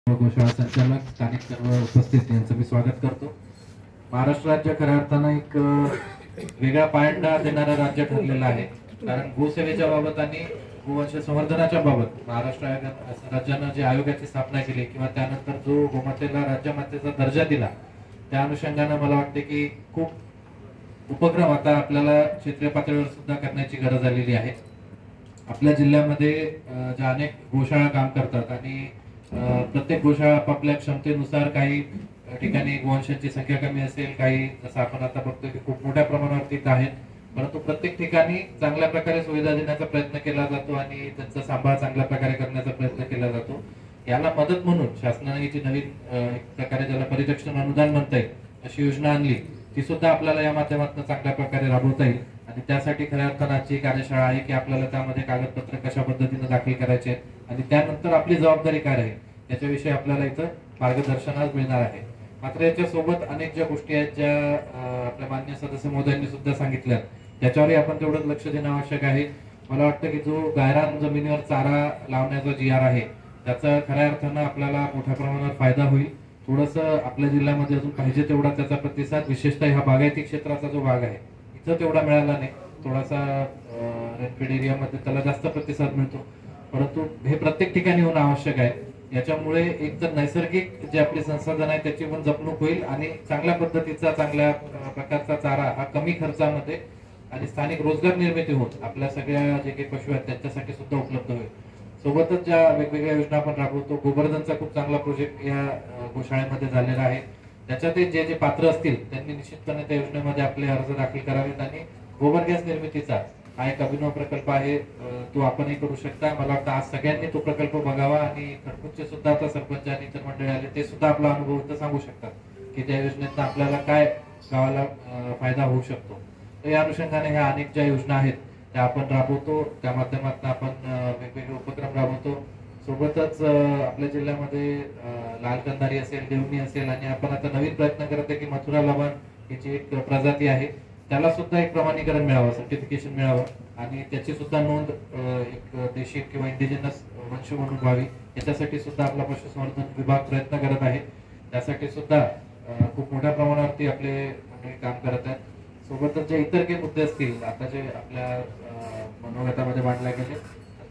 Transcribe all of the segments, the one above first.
गोशाळा संचालक, स्थानिक सर्व उपस्थित यांचं मी स्वागत करतो। महाराष्ट्र राज्य खऱ्या अर्थानं एक वेगळा पायंडा देणारं राज्य ठरलेलं आहे। कारण गोसेवेच्या बाबत आणि गोवंश संवर्धनाच्या बाबत महाराष्ट्र राज्यानं जे आयोगाची स्थापना केली किंवा त्यानंतर जो गोमातेला राज्यमातेचा दर्जा दिला, त्या अनुषंगाने मला वाटते की खूप उपक्रम आता आपल्याला क्षेत्रीय पातळीवर सुद्धा करण्याची गरज आलेली आहे। आपल्या जिल्ह्यामध्ये ज्या अनेक गोशाळा काम करतात आणि प्रत्येक गोशाळा आपापल्या क्षमतेनुसार काही ठिकाणी गोवंशांची संख्या कमी असेल, काही जसं आपण आता बघतोय की खूप मोठ्या प्रमाणावरती आहेत, परंतु प्रत्येक ठिकाणी चांगल्या प्रकारे सुविधा देण्याचा प्रयत्न केला जातो आणि त्यांचा सांभाळ चांगल्या प्रकारे करण्याचा प्रयत्न केला जातो। याला मदत म्हणून शासनाने जी नवीन एक प्रकारे ज्याला परिरक्षण अनुदान म्हणता येईल अशी योजना आणली, ती सुद्धा आपल्याला या माध्यमातून चांगल्या प्रकारे राबवता येईल। आणि त्यासाठी खऱ्या अर्थानं आजची कार्यशाळा आहे की आपल्याला त्यामध्ये कागदपत्र कशा पद्धतीने दाखल करायचे आणि त्यानंतर आपली जबाबदारी काय आहे याच्याविषयी आपल्याला इथं मार्गदर्शन आज मिळणार आहे। मात्र याच्या सोबत अनेक ज्या गोष्टी आहेत ज्या आपल्या माननीय सदस्य महोदयांनी सुद्धा सांगितल्या, त्याच्यावरही आपण तेवढंच लक्ष देणं आवश्यक आहे। मला वाटतं की जो गायरान जमिनीवर चारा लावण्याचा GR आहे त्याचा खऱ्या अर्थानं आपल्याला मोठ्या प्रमाणात फायदा होईल। थोडंसं आपल्या जिल्ह्यामध्ये अजून पाहिजे तेवढा त्याचा प्रतिसाद, विशेषतः ह्या बागायती क्षेत्राचा जो भाग आहे इथं तेवढा मिळाला नाही। थोडासा रेनफेड एरियामध्ये त्याला जास्त प्रतिसाद मिळतो, परंतु हे प्रत्येक ठिकाणी होणं आवश्यक आहे। याच्यामुळे एक तर नैसर्गिक जे आपली संसाधन आहे त्याची पण जपणूक होईल आणि चांगल्या पद्धतीचा चांगल्या प्रकारचा चारा हा कमी खर्चामध्ये आणि स्थानिक रोजगार निर्मिती होऊन आपल्या सगळ्या जे काही पशु आहेत त्यांच्यासाठी सुद्धा उपलब्ध होईल। सोबतच ज्या वेगवेगळ्या योजना आपण राबवतो, गोवर्धनचा खूप चांगला प्रोजेक्ट या गोशाळेमध्ये झालेला आहे। त्याच्यातही जे जे पात्र असतील त्यांनी निश्चितपणे त्या योजनेमध्ये आपले अर्ज दाखल करावेत आणि गोबर गॅस निर्मितीचा हा एक अभिनव प्रकल्प आहे, तो आपणही करू शकता। मला वाटतं आज सगळ्यांनी तो प्रकल्प बघावा आणि खडकूचे सुद्धा आता सरपंच आणि इतर मंडळी आले ते सुद्धा आपला अनुभव इथं सांगू शकतात की त्या योजनेतून आपल्याला काय गावाला फायदा होऊ शकतो। तर या अनुषंगाने ह्या अनेक ज्या योजना आहेत त्या आपण राबवतो, त्या माध्यमातून आपण वेगवेगळे उपक्रम राबवतो। सोबतच आपल्या जिल्ह्यामध्ये लाल कंधारी असेल, देवणी असेल आणि आपण आता नवीन प्रयत्न करत आहे की मथुरा लवण ही जी एक प्रजाती आहे त्याला सुद्धा एक प्रमाणीकरण मिळावं, सर्टिफिकेशन मिळावं आणि त्याची सुद्धा नोंद एक देशी किंवा इंडिजिनस वंश म्हणून व्हावी, याच्यासाठी सुद्धा आपला पशुसंवर्धन विभाग प्रयत्न करत आहे। त्यासाठी सुद्धा खूप मोठ्या प्रमाणावरती आपले मंडळी काम करत आहेत। सोबतच जे इतर काही मुद्दे असतील आता जे आपल्या मनोगतामध्ये मांडले गेले,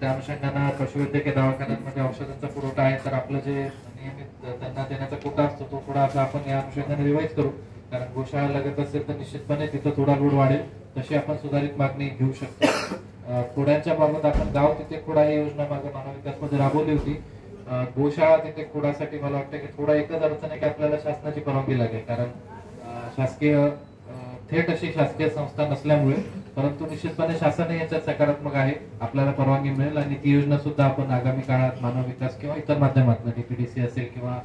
त्या अनुषंगाने पशुवैद्यकीय दवाखान्यांमध्ये औषधांचा पुरवठा आहे, तर आपलं जे नियमित त्यांना देण्याचा कोटा असतो तो थोडा असा आपण या अनुषंगाने रिवाईज करू, कारण गोशाळा लगत असेल तर निश्चितपणे तिथं थोडा लोड वाढेल, तशी आपण सुधारित मागणी घेऊ शकतो। खोड्यांच्या बाबत आपण गाव तिथे खोडा ही योजना मागे मानव विकासमध्ये राबवली होती। गोशाळा तिथे खोडासाठी मला वाटतं की थोडा एकच अडचण आहे की आपल्याला शासनाची परवानगी लागेल, कारण शासकीय थेट अशी शासकीय संस्था नसल्यामुळे, परंतु निश्चितपणे शासन याच्यात सकारात्मक आहे, आपल्याला परवानगी मिळेल आणि ती योजना सुद्धा आपण आगामी काळात मानव विकास किंवा इतर माध्यमातून DPDC असेल किंवा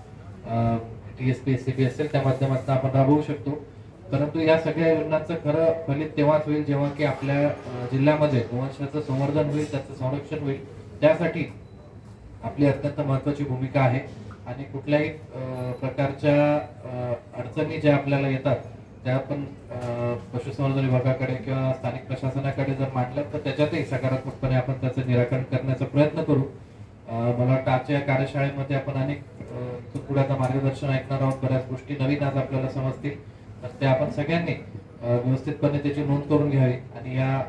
TSP SCB असेल त्या माध्यमातून आपण राबवू शकतो। परंतु या सगळ्या योजनांचं खरं फलित तेव्हाच होईल जेव्हा की आपल्या जिल्ह्यामध्ये गोवंशाचं संवर्धन होईल, त्याचं संरक्षण होईल। त्यासाठी आपली अत्यंत महत्त्वाची भूमिका आहे आणि कुठल्याही प्रकारच्या अडचणी ज्या आपल्याला येतात त्या आपण पशुसंवर्धन विभागाकडे किंवा स्थानिक प्रशासनाकडे जर मांडल्या तर त्याच्यातही सकारात्मकपणे आपण त्याचं निराकरण करण्याचा प्रयत्न करू। मला वाटतं आजच्या या कार्यशाळेमध्ये आपण अनेक पुढे आता मार्गदर्शन ऐकणार आहोत, बऱ्याच गोष्टी नवीन आज आपल्याला समजतील, तर त्या आपण सगळ्यांनी व्यवस्थितपणे त्याची नोंद करून घ्यावी आणि या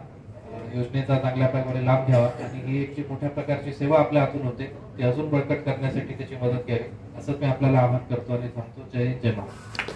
योजनेचा चांगल्या प्रकारे लाभ घ्यावा आणि ही एक जी मोठ्या प्रकारची सेवा आपल्या हातून होते ती अजून बळकट करण्यासाठी त्याची मदत घ्यावी, असं मी आपल्याला आवाहन करतो आणि थांबतो। जय हिंद, जय महाराष्ट्र।